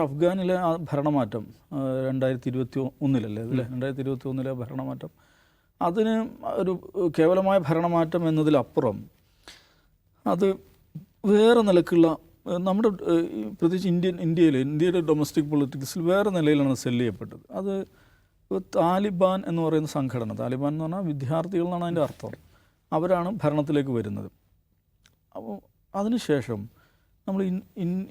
അഫ്ഗാനിലെ ആ ഭരണമാറ്റം 2021 അല്ലേ 2021 ഭരണമാറ്റം അതിന് ഒരു കേവലമായ ഭരണമാറ്റം എന്നതിലപ്പുറം അത് വേറെ നിലക്കുള്ള നമ്മുടെ പ്രത്യേകിച്ച് ഇന്ത്യയുടെ ഡൊമസ്റ്റിക് പൊളിറ്റിക്സിൽ വേറെ നിലയിലാണ് സെല്ല് ചെയ്യപ്പെട്ടത്. അത് താലിബാൻ എന്ന് പറയുന്ന സംഘടന, താലിബാൻ എന്ന് പറഞ്ഞാൽ വിദ്യാർത്ഥികൾ എന്നാണ് അതിൻ്റെ അർത്ഥം, അവരാണ് ഭരണത്തിലേക്ക് വരുന്നത്. അപ്പോൾ അതിനുശേഷം നമ്മൾ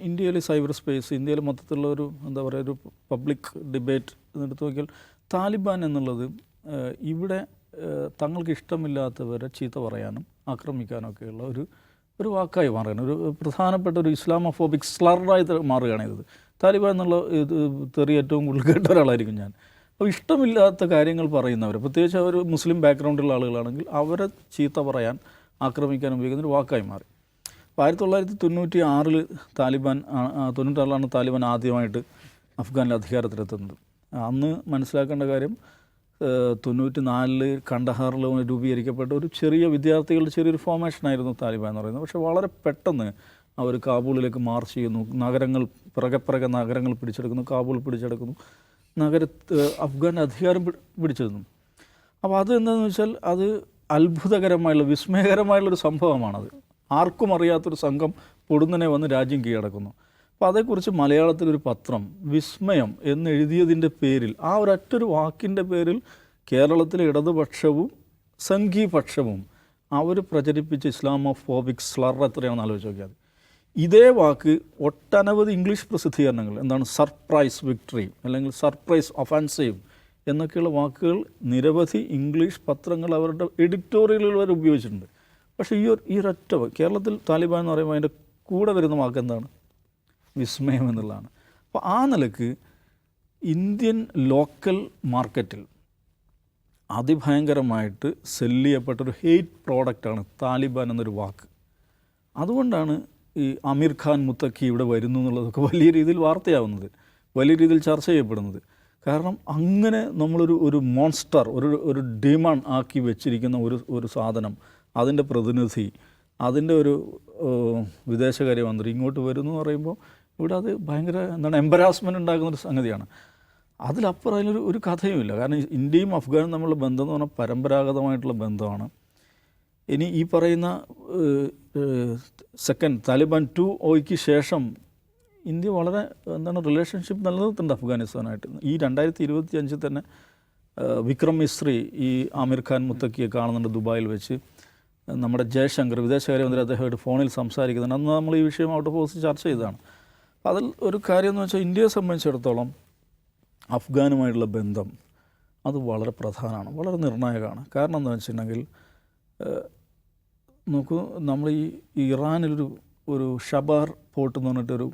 ഇന്ത്യയിലെ സൈബർ സ്പേസ്, ഇന്ത്യയിൽ മൊത്തത്തിലുള്ള ഒരു എന്താ പറയുക ഒരു പബ്ലിക് ഡിബേറ്റ് എന്നെടുത്ത് നോക്കിയാൽ താലിബാൻ എന്നുള്ളത് ഇവിടെ തങ്ങൾക്ക് ഇഷ്ടമില്ലാത്തവരെ ചീത്ത പറയാനും ആക്രമിക്കാനൊക്കെയുള്ള ഒരു വാക്കായി മാറുകയാണ്. ഒരു പ്രധാനപ്പെട്ട ഒരു ഇസ്ലാമോഫോബിക് സ്ലറായി മാറുകയാണ് ഇത്. താലിബാൻ എന്നുള്ള ഇത് തെറി ഏറ്റവും കൂടുതൽ കേട്ട ഒരാളായിരിക്കും ഞാൻ. അപ്പോൾ ഇഷ്ടമില്ലാത്ത കാര്യങ്ങൾ പറയുന്നവർ, പ്രത്യേകിച്ച് അവർ മുസ്ലിം ബാക്ക്ഗ്രൗണ്ടുള്ള ആളുകളാണെങ്കിൽ അവരെ ചീത്ത പറയാൻ ആക്രമിക്കാൻ ഉപയോഗിക്കുന്നൊരു വാക്കായി മാറി. അപ്പോൾ 1996 താലിബാൻ 96 താലിബാൻ ആദ്യമായിട്ട് അഫ്ഗാനിൽ അധികാരത്തിലെത്തുന്നത്. അന്ന് മനസ്സിലാക്കേണ്ട കാര്യം 94 കണ്ടഹാറിൽ രൂപീകരിക്കപ്പെട്ട ഒരു ചെറിയ വിദ്യാർത്ഥികളുടെ ചെറിയൊരു ഫോർമേഷനായിരുന്നു താലിബാൻ എന്ന് പറയുന്നത്. പക്ഷേ വളരെ പെട്ടെന്ന് അവർ കാബൂളിലേക്ക് മാർച്ച് ചെയ്യുന്നു, നഗരങ്ങൾ പിറകെ നഗരങ്ങൾ പിടിച്ചെടുക്കുന്നു, കാബൂൾ പിടിച്ചെടുക്കുന്നു, അഫ്ഗാൻ അധികാരം പിടിച്ചെടുക്കുന്നു. അപ്പോൾ അത് എന്താണെന്ന് വെച്ചാൽ അത് അത്ഭുതകരമായുള്ള വിസ്മയകരമായുള്ളൊരു സംഭവമാണത്. ആർക്കും അറിയാത്തൊരു സംഘം പൊടുന്നനെ വന്ന് രാജ്യം കീഴടക്കുന്നു. അപ്പോൾ അതേക്കുറിച്ച് മലയാളത്തിലൊരു പത്രം വിസ്മയം എന്നെഴുതിയതിൻ്റെ പേരിൽ, ആ ഒരൊറ്റൊരു വാക്കിൻ്റെ പേരിൽ കേരളത്തിലെ ഇടതുപക്ഷവും സംഘീപക്ഷവും അവർ പ്രചരിപ്പിച്ച ഇസ്ലാമോഫോബിക് സ്ലർ എത്രയാണെന്ന് ആലോചിച്ച് നോക്കിയാൽ ഇതേ വാക്ക് ഒട്ടനവധി ഇംഗ്ലീഷ് പ്രസിദ്ധീകരണങ്ങൾ, എന്താണ് സർപ്രൈസ് വിക്ടറി അല്ലെങ്കിൽ സർപ്രൈസ് ഒഫൻസീവ് എന്നൊക്കെയുള്ള വാക്കുകൾ നിരവധി ഇംഗ്ലീഷ് പത്രങ്ങൾ അവരുടെ എഡിറ്റോറിയലുകൾ വരെ ഉപയോഗിച്ചിട്ടുണ്ട്. പക്ഷേ ഈ ഒരൊറ്റ കേരളത്തിൽ താലിബാൻ എന്ന് പറയുമ്പോൾ അതിൻ്റെ കൂടെ വരുന്ന വാക്ക് എന്താണ്? വിസ്മയം എന്നുള്ളതാണ്. അപ്പോൾ ആ നിലക്ക് ഇന്ത്യൻ ലോക്കൽ മാർക്കറ്റിൽ അതിഭയങ്കരമായിട്ട് സെല്ല് ചെയ്യപ്പെട്ടൊരു ഹെയ്റ്റ് പ്രോഡക്റ്റാണ് താലിബാൻ എന്നൊരു വാക്ക്. അതുകൊണ്ടാണ് ഈ അമീർ ഖാൻ മുത്തക്കി ഇവിടെ വരുന്നു എന്നുള്ളതൊക്കെ വലിയ രീതിയിൽ വാർത്തയാവുന്നത്, വലിയ രീതിയിൽ ചർച്ച ചെയ്യപ്പെടുന്നത്. കാരണം അങ്ങനെ നമ്മളൊരു മോൺസ്റ്റർ, ഒരു ഡീമൺ ആക്കി വെച്ചിരിക്കുന്ന ഒരു സാധനം, അതിൻ്റെ പ്രതിനിധി, അതിൻ്റെ ഒരു വിദേശകാര്യമന്ത്രി ഇങ്ങോട്ട് വരുന്നു എന്ന് പറയുമ്പോൾ ഇവിടെ അത് ഭയങ്കര എംബരാസ്മെൻറ്റ് ഉണ്ടാകുന്നൊരു സംഗതിയാണ്. അതിലപ്പുറം അതിലൊരു കഥയുമില്ല. കാരണം ഇന്ത്യയും അഫ്ഗാനും തമ്മിലുള്ള ബന്ധം എന്ന് പറഞ്ഞാൽ പരമ്പരാഗതമായിട്ടുള്ള ബന്ധമാണ്. ഇനി ഈ പറയുന്ന താലിബാൻ 2 ശേഷം ഇന്ത്യ വളരെ റിലേഷൻഷിപ്പ് നിലനിർത്തുന്നുണ്ട് അഫ്ഗാനിസ്ഥാനായിട്ട്. ഈ 2025 തന്നെ വിക്രം മിസ്രി ഈ ആമിർ ഖാൻ മുത്തക്കിയെ കാണുന്നുണ്ട് ദുബായിൽ വെച്ച്. നമ്മുടെ ജയശങ്കർ വിദേശകാര്യമന്ത്രി അദ്ദേഹമായിട്ട് ഫോണിൽ സംസാരിക്കുന്നുണ്ട്. അന്ന് നമ്മൾ ഈ വിഷയം ഔട്ട് ഓഫ് ഹൗസ് ചർച്ച ചെയ്തതാണ്. അതിൽ ഒരു കാര്യം എന്ന് വെച്ചാൽ ഇന്ത്യയെ സംബന്ധിച്ചിടത്തോളം അഫ്ഗാനുമായിട്ടുള്ള ബന്ധം അത് വളരെ പ്രധാനമാണ്, വളരെ നിർണായകമാണ്. കാരണം എന്താണെന്ന് വെച്ചിട്ടുണ്ടെങ്കിൽ നോക്കൂ, നമ്മൾ ഈ ഇറാനിലൊരു ഷബാർ പോർട്ട് എന്ന് പറഞ്ഞിട്ടൊരു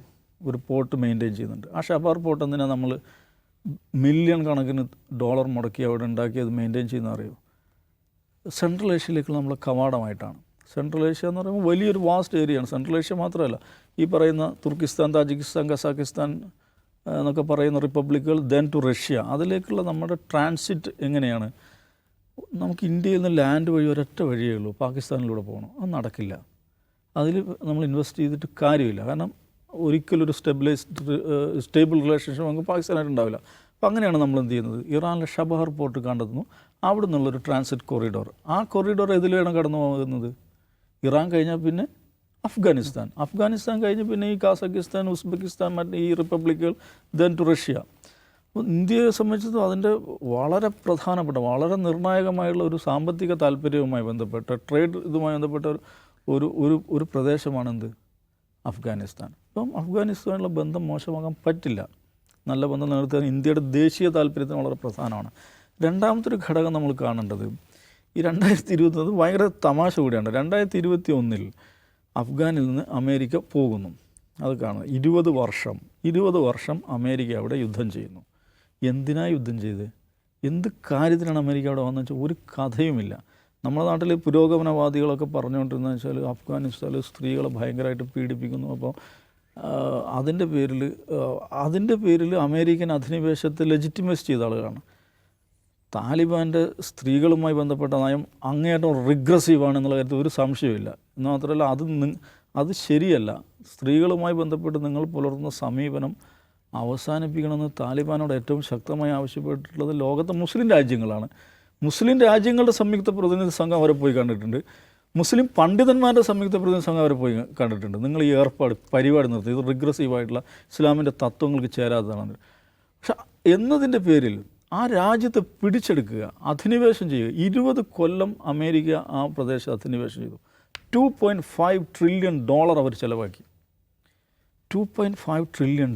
പോർട്ട് മെയിൻറ്റെയിൻ ചെയ്യുന്നുണ്ട്. ആ ഷബാർ പോർട്ട് എന്തിനാണ് നമ്മൾ മില്യൺ കണക്കിന് ഡോളർ മുടക്കി അവിടെ ഉണ്ടാക്കി അത് മെയിൻറ്റെയിൻ ചെയ്യുന്ന അറിയോ? സെൻട്രൽ ഏഷ്യയിലേക്കുള്ള നമ്മളെ കവാടമായിട്ടാണ്. സെൻട്രൽ ഏഷ്യ എന്ന് പറയുമ്പോൾ വലിയൊരു വാസ്റ്റ് ഏരിയയാണ്. സെൻട്രൽ ഏഷ്യ മാത്രമല്ല, ഈ പറയുന്ന തുർക്കിസ്ഥാൻ, താജിക്കിസ്ഥാൻ, കസാക്കിസ്ഥാൻ എന്നൊക്കെ പറയുന്ന റിപ്പബ്ലിക്കുകൾ, ദെൻ ടു റഷ്യ, അതിലേക്കുള്ള നമ്മുടെ ട്രാൻസിറ്റ് എങ്ങനെയാണ്? നമുക്ക് ഇന്ത്യയിൽ നിന്ന് ലാൻഡ് വഴി ഒരൊറ്റ വഴിയേ ഉള്ളൂ, പാകിസ്ഥാനിലൂടെ പോകണം. അത് നടക്കില്ല. അതിൽ നമ്മൾ ഇൻവെസ്റ്റ് ചെയ്തിട്ട് കാര്യമില്ല. കാരണം ഒരിക്കലൊരു സ്റ്റേബിൾ റിലേഷൻഷിപ്പ് നമുക്ക് പാകിസ്ഥാനായിട്ട് ഉണ്ടാവില്ല. അപ്പോൾ അങ്ങനെയാണ് നമ്മൾ എന്ത് ചെയ്യുന്നത്? ഇറാനിലെ ഷബാർ പോർട്ട് കണ്ടെത്തുന്നു, അവിടെ നിന്നുള്ളൊരു ട്രാൻസിറ്റ് കൊറിഡോർ. ആ കൊറിഡോർ ഏതിലാണ് കടന്നു പോകുന്നത്? ഇറാൻ കഴിഞ്ഞാൽ പിന്നെ അഫ്ഗാനിസ്ഥാൻ കഴിഞ്ഞ് പിന്നെ ഈ കാസക്കിസ്ഥാൻ, ഉസ്ബെക്കിസ്ഥാൻ, മറ്റ് ഈ റിപ്പബ്ലിക്കുകൾ, ദെൻ ടു റഷ്യ. അപ്പോൾ ഇന്ത്യയെ സംബന്ധിച്ചിടത്തോളം അതിൻ്റെ വളരെ പ്രധാനപ്പെട്ട, വളരെ നിർണായകമായുള്ള ഒരു സാമ്പത്തിക താല്പര്യവുമായി ബന്ധപ്പെട്ട, ട്രേഡ് ഇതുമായി ബന്ധപ്പെട്ട ഒരു പ്രദേശമാണ് എന്ത്? അഫ്ഗാനിസ്ഥാൻ. അപ്പം അഫ്ഗാനിസ്ഥാനുള്ള ബന്ധം മോശമാകാൻ പറ്റില്ല. നല്ല ബന്ധം നിലനിർത്താൻ ഇന്ത്യയുടെ ദേശീയ താല്പര്യത്തിന് വളരെ പ്രധാനമാണ്. രണ്ടാമത്തെ ഒരു ഘടകം നമ്മൾ കാണേണ്ടത് ഈ 2020 ഭയങ്കര തമാശ കൂടിയാണ്. 2021 അഫ്ഗാനിൽ നിന്ന് അമേരിക്ക പോകുന്നു. അത് കാണുന്നത് 20 വർഷം അമേരിക്ക അവിടെ യുദ്ധം ചെയ്യുന്നു. എന്തിനാണ് യുദ്ധം ചെയ്ത്? എന്ത് കാര്യത്തിനാണ് അമേരിക്ക അവിടെ വന്നത് വെച്ചാൽ ഒരു കഥയുമില്ല. നമ്മുടെ നാട്ടിൽ പുരോഗമനവാദികളൊക്കെ പറഞ്ഞുകൊണ്ടിരുന്നത് വെച്ചാൽ അഫ്ഗാനിസ്ഥാനിൽ സ്ത്രീകളെ ഭയങ്കരമായിട്ട് പീഡിപ്പിക്കുന്നു. അപ്പോൾ അതിൻ്റെ പേരിൽ അമേരിക്കൻ അധിനിവേശത്തെ ലെജിറ്റിമൈസ് ചെയ്ത ആളുകളാണ്. താലിബാൻ്റെ സ്ത്രീകളുമായി ബന്ധപ്പെട്ട നയം അങ്ങേയറ്റം റിഗ്രസീവാണ് എന്നുള്ള കാര്യത്തിൽ ഒരു സംശയമില്ല. എന്ന് മാത്രമല്ല അത് ശരിയല്ല. സ്ത്രീകളുമായി ബന്ധപ്പെട്ട് നിങ്ങൾ പുലർത്തുന്ന സമീപനം അവസാനിപ്പിക്കണമെന്ന് താലിബാനോട് ഏറ്റവും ശക്തമായി ആവശ്യപ്പെട്ടിട്ടുള്ളത് ലോകത്തെ മുസ്ലിം രാജ്യങ്ങളാണ്. മുസ്ലിം രാജ്യങ്ങളുടെ സംയുക്ത പ്രതിനിധി സംഘം അവരെ പോയി കണ്ടിട്ടുണ്ട്. മുസ്ലിം പണ്ഡിതന്മാരുടെ സംയുക്ത പ്രതിനിധി സംഘം അവരെ പോയി കണ്ടിട്ടുണ്ട്. നിങ്ങൾ ഈ പരിപാടി നിർത്തി, ഇത് റിഗ്രസീവായിട്ടുള്ള ഇസ്ലാമിൻ്റെ തത്വങ്ങൾക്ക് ചേരാത്തതാണ്. പക്ഷെ എന്നതിൻ്റെ പേരിൽ ആ രാജ്യത്തെ പിടിച്ചെടുക്കുക, അധിനിവേശം ചെയ്യുക. 20 കൊല്ലം അമേരിക്ക ആ പ്രദേശത്ത് അധിനിവേശം ചെയ്തു. $2.5 ട്രില്യൺ അവർ ചിലവാക്കി. $2.5 ട്രില്യൺ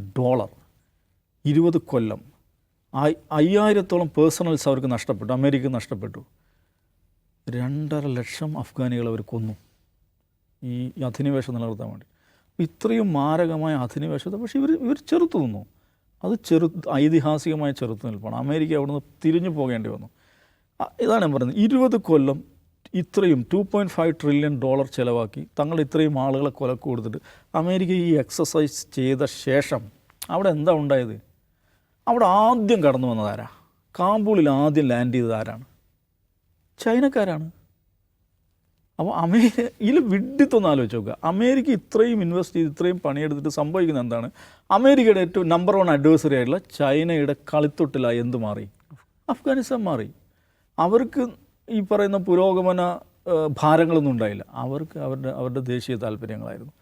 20 കൊല്ലം. 5000-ഓളം പേഴ്സണൽസ് അവർക്ക് നഷ്ടപ്പെട്ടു, അമേരിക്ക നഷ്ടപ്പെട്ടു. 2.5 ലക്ഷം അഫ്ഗാനികൾ അവർ കൊന്നു ഈ അധിനിവേശം നിലനിർത്താൻ വേണ്ടി. ഇത്രയും മാരകമായ അധിനിവേശത്തെ പക്ഷേ ഇവർ ചെറുത്തു നിന്നു. അത് ഐതിഹാസികമായ ചെറുത്തുനിൽപ്പാണ്. അമേരിക്ക അവിടുന്ന് തിരിഞ്ഞു പോകേണ്ടി വന്നു. ഇതാണ് ഞാൻ പറയുന്നത്. 20 കൊല്ലം ഇത്രയും $2.5 ട്രില്യൺ ചിലവാക്കി തങ്ങൾ ഇത്രയും ആളുകളെ കൊലക്ക് കൊടുത്തിട്ട് അമേരിക്ക ഈ എക്സസൈസ് ചെയ്ത ശേഷം അവിടെ എന്താ ഉണ്ടായത്? അവിടെ ആദ്യം കടന്നു വന്നതാരാ? കാബൂളിൽ ആദ്യം ലാൻഡ് ചെയ്തത് ആരാണ്? ചൈനക്കാരാണ്. അപ്പോൾ ഇതിൽ വിഡ്ഢിത്തൊന്ന് ആലോചിച്ച് നോക്കുക. അമേരിക്ക ഇത്രയും ഇൻവെസ്റ്റ് ചെയ്ത് ഇത്രയും പണിയെടുത്തിട്ട് സംഭവിക്കുന്നത് എന്താണ്? അമേരിക്കയുടെ ഏറ്റവും നമ്പർ 1 അഡ്വേഴ്സറി ആയിട്ടുള്ള ചൈനയുടെ കളിത്തൊട്ടിലായി എന്ത് മാറി? അഫ്ഗാനിസ്ഥാൻ മാറി. അവർക്ക് ഈ പറയുന്ന പുരോഗമന ഭാരങ്ങളൊന്നും ഉണ്ടായില്ല. അവർക്ക് അവരുടെ ദേശീയ താല്പര്യങ്ങളായിരുന്നു.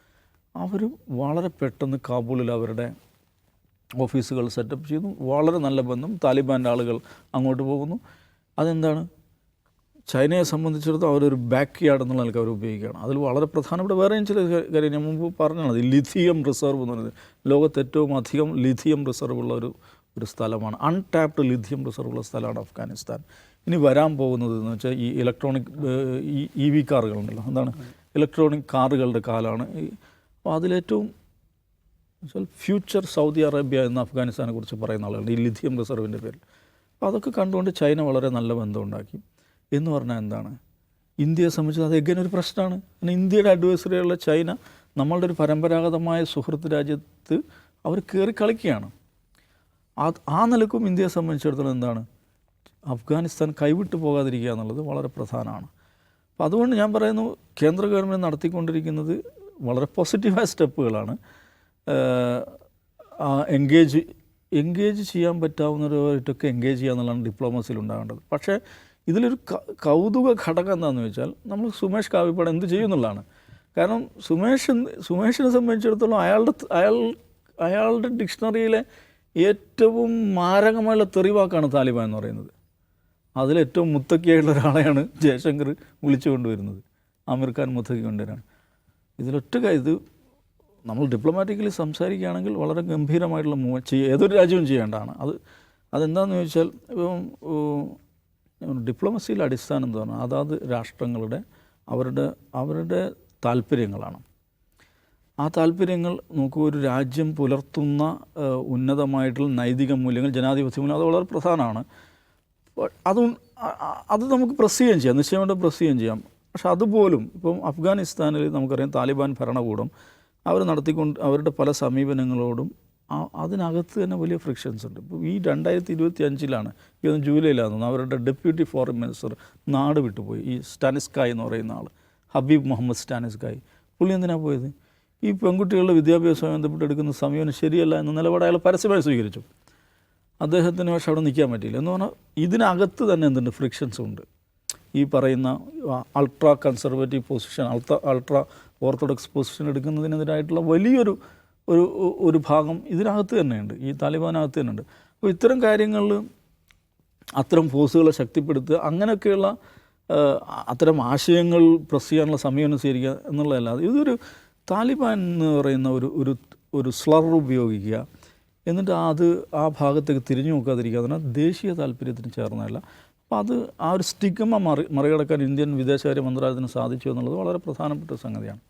അവർ വളരെ പെട്ടെന്ന് കാബൂളിൽ അവരുടെ ഓഫീസുകൾ സെറ്റപ്പ് ചെയ്തു. വളരെ നല്ല ബന്ധം. താലിബാൻ്റെ ആളുകൾ അങ്ങോട്ട് പോകുന്നു. അതെന്താണ്? ചൈനയെ സംബന്ധിച്ചിടത്തോളം അവരൊരു ബാക്ക് യാർഡ് എന്നുള്ള നിലയ്ക്ക് അവർ ഉപയോഗിക്കുകയാണ്. അതിൽ വളരെ പ്രധാനപ്പെട്ട വേറെയും ചില കാര്യം ഞാൻ മുമ്പ് പറഞ്ഞത് ലിഥിയം റിസർവ് എന്ന് പറയുന്നത് ലോകത്ത് ഏറ്റവും അധികം ലിഥിയം റിസർവ് ഉള്ള ഒരു സ്ഥലമാണ്. അൺടാപ്ഡ് ലിഥിയം റിസർവ് ഉള്ള സ്ഥലമാണ് അഫ്ഗാനിസ്ഥാൻ. ഇനി വരാൻ പോകുന്നത് എന്ന് വെച്ചാൽ ഈ ഇലക്ട്രോണിക് EV കാറുകളുണ്ടല്ലോ, എന്താണ് ഇലക്ട്രോണിക് കാറുകളുടെ കാലമാണ്. അപ്പോൾ അതിലേറ്റവും ഫ്യൂച്ചർ സൗദി അറേബ്യ എന്ന അഫ്ഗാനിസ്ഥാനെ കുറിച്ച് പറയുന്ന ആളുകളുണ്ട് ഈ ലിഥിയം റിസർവിൻ്റെ പേരിൽ. അപ്പോൾ അതൊക്കെ കണ്ടുകൊണ്ട് ചൈന വളരെ നല്ല ബന്ധം ഉണ്ടാക്കി. എന്ന് പറഞ്ഞാൽ എന്താണ്? ഇന്ത്യയെ സംബന്ധിച്ച് അത് എഗൈൻ ഒരു പ്രശ്നമാണ്. കാരണം ഇന്ത്യയുടെ അഡ്വൈസറിയുള്ള ചൈന നമ്മളുടെ ഒരു പരമ്പരാഗതമായ സുഹൃത്ത് രാജ്യത്ത് അവർ കയറി കളിക്കുകയാണ്. ആ നിലക്കും ഇന്ത്യയെ സംബന്ധിച്ചിടത്തോളം എന്താണ്? അഫ്ഗാനിസ്ഥാൻ കൈവിട്ടു പോകാതിരിക്കുക എന്നുള്ളത് വളരെ പ്രധാനമാണ്. അപ്പോൾ അതുകൊണ്ട് ഞാൻ പറയുന്നു, കേന്ദ്ര ഗവൺമെൻറ് നടത്തിക്കൊണ്ടിരിക്കുന്നത് വളരെ പോസിറ്റീവായ സ്റ്റെപ്പുകളാണ്. എൻഗേജ് ചെയ്യാൻ പറ്റാവുന്നവരായിട്ടൊക്കെ എൻഗേജ് ചെയ്യുക എന്നുള്ളതാണ് ഡിപ്ലോമസിയിൽ ഉണ്ടാകേണ്ടത്. പക്ഷേ ഇതിലൊരു കൗതുക ഘടകം എന്താണെന്ന് വെച്ചാൽ നമ്മൾ സുമേഷ് കാവിപ്പാട് എന്ത് ചെയ്യുന്നുള്ളതാണ്. കാരണം സുമേഷിനെ സംബന്ധിച്ചിടത്തോളം അയാളുടെ ഡിക്ഷണറിയിലെ ഏറ്റവും മാരകമായുള്ള തെറിവാക്കാണ് താലിബാൻ എന്ന് പറയുന്നത്. അതിലേറ്റവും മുത്തക്കിയായിട്ടുള്ള ഒരാളെയാണ് ജയശങ്കർ വിളിച്ചു കൊണ്ടുവരുന്നത്. ആമിർ ഖാൻ മുത്തക്കി കൊണ്ടുവരാണ്. ഇത് നമ്മൾ ഡിപ്ലോമാറ്റിക്കലി സംസാരിക്കുകയാണെങ്കിൽ വളരെ ഗംഭീരമായിട്ടുള്ള ഏതൊരു രാജ്യവും ചെയ്യേണ്ടതാണ്. അതെന്താണെന്ന് ചോദിച്ചാൽ ഡിപ്ലോമസിയിലെ അടിസ്ഥാനം എന്ന് പറഞ്ഞാൽ അതാത് രാഷ്ട്രങ്ങളുടെ അവരുടെ താല്പര്യങ്ങളാണ്. ആ താല്പര്യങ്ങൾ നോക്കൂ, ഒരു രാജ്യം പുലർത്തുന്ന ഉന്നതമായിട്ടുള്ള നൈതിക മൂല്യങ്ങൾ, ജനാധിപത്യ മൂല്യം, അത് വളരെ പ്രധാനമാണ്. അത് നമുക്ക് പ്രസ് ചെയ്യുകയും ചെയ്യാം, നിശ്ചയമായിട്ട് പ്രസ് ചെയ്യുകയും ചെയ്യാം. പക്ഷെ അതുപോലും ഇപ്പം അഫ്ഗാനിസ്ഥാനിൽ നമുക്കറിയാം താലിബാൻ ഭരണകൂടം അവരുടെ പല സമീപനങ്ങളോടും അതിനകത്ത് തന്നെ വലിയ ഫ്രിക്ഷൻസ് ഉണ്ട്. ഇപ്പോൾ ഈ 2025 ജൂലൈയിലാണ് അവരുടെ ഡെപ്യൂട്ടി ഫോറിൻ മിനിസ്റ്റർ നാട് വിട്ടുപോയി. ഈ സ്റ്റാനിസ്കായ് എന്ന് പറയുന്ന ആൾ, ഹബീബ് മുഹമ്മദ് സ്റ്റാനിസ്കായ്. പുള്ളി എന്തിനാണ് പോയത്? ഈ പെൺകുട്ടികളുടെ വിദ്യാഭ്യാസവുമായി ബന്ധപ്പെട്ട് എടുക്കുന്ന സമീപനം ശരിയല്ല എന്ന നിലപാട് അയാൾ പരസ്യമായി സ്വീകരിച്ചു. അദ്ദേഹത്തിന് പക്ഷേ അവിടെ നിൽക്കാൻ പറ്റിയില്ല. എന്ന് പറഞ്ഞാൽ ഇതിനകത്ത് തന്നെ എന്തുണ്ട്? ഫ്രിക്ഷൻസ് ഉണ്ട്. ഈ പറയുന്ന ultra conservative position, ultra orthodox position എടുക്കുന്നതിനെതിരായിട്ടുള്ള വലിയൊരു ഒരു ഭാഗം ഇതിനകത്ത് തന്നെയുണ്ട്, ഈ താലിബാനകത്ത് തന്നെയുണ്ട്. അപ്പോൾ ഇത്തരം കാര്യങ്ങളിൽ അത്തരം ഫോഴ്സുകളെ ശക്തിപ്പെടുത്തുക, അങ്ങനെയൊക്കെയുള്ള അത്തരം ആശയങ്ങൾ പ്രസ് ചെയ്യാനുള്ള സമീപനം സ്വീകരിക്കുക എന്നുള്ളതല്ലാതെ ഇതൊരു താലിബാൻ എന്ന് പറയുന്ന ഒരു സ്ലർ ഉപയോഗിക്കുക, എന്നിട്ട് ആ ഭാഗത്തേക്ക് തിരിഞ്ഞു നോക്കാതിരിക്കുക, എന്നാൽ ദേശീയ താല്പര്യത്തിന് ചേർന്നതല്ല. അപ്പോൾ ആ ഒരു സ്റ്റിഗ്മ മറികടക്കാൻ ഇന്ത്യൻ വിദേശകാര്യ മന്ത്രാലയത്തിന് സാധിച്ചു എന്നുള്ളത് വളരെ പ്രധാനപ്പെട്ട സംഗതിയാണ്.